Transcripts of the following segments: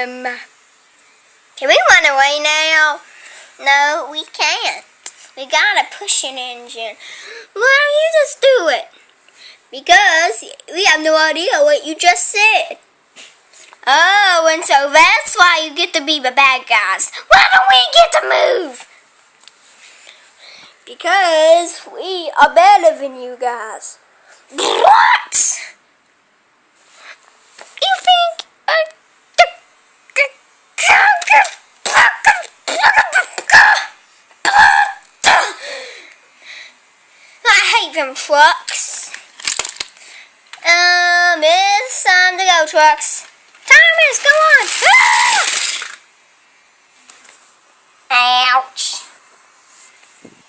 him. Can we run away now? No, we can't. We gotta push an engine. Why don't you just do it? Because we have no idea what you just said. Oh, and so that's why you get to be the bad guys. Why don't we get to move? Because we are better than you guys. What? You think I hate them trucks. It's time to go, trucks. Thomas, go on. Ouch.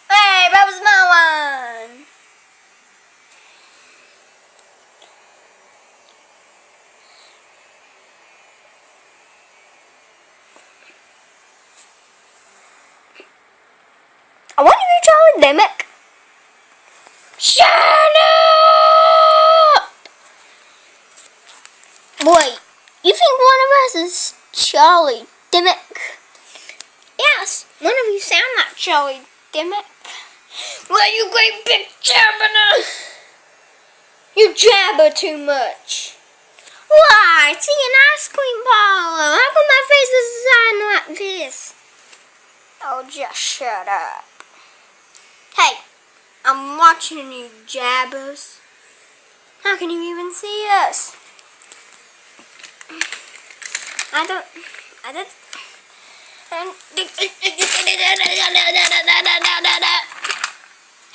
Hey, that was my one. I wonder if you Charlie Dimmock. Shut up! Wait, you think one of us is Charlie Dimmock? Yes, one of you sound like Charlie Dimmock. Well, you great big jabber! You jabber too much. Why? It's an ice cream parlor. How come my face is designed like this? Oh, just shut up. Hey, I'm watching you jabbers. How can you even see us? I don't.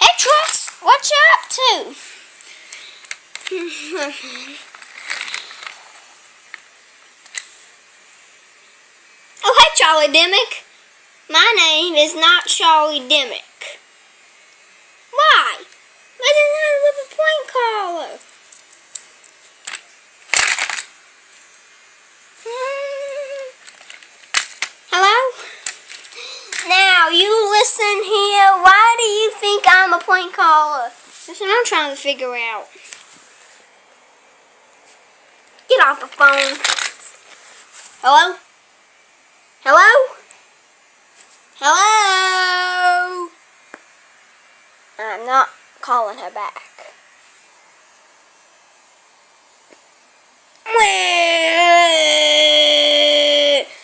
Hey, trucks, what you up to? Oh, hey, Charlie Dimmock. My name is not Charlie Dimmock. Why? I didn't have a little point caller. Hello? Now, you listen here. Why do you think I'm a point caller? That's what I'm trying to figure out. Get off the phone. Hello? Hello? Hello? I'm not calling her back.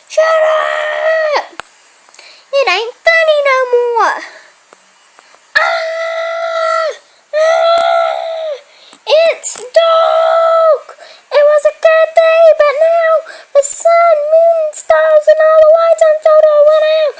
Shut up! It ain't funny no more. It's dark. It was a good day, but now the sun, moon, stars, and all the lights on Toto went out.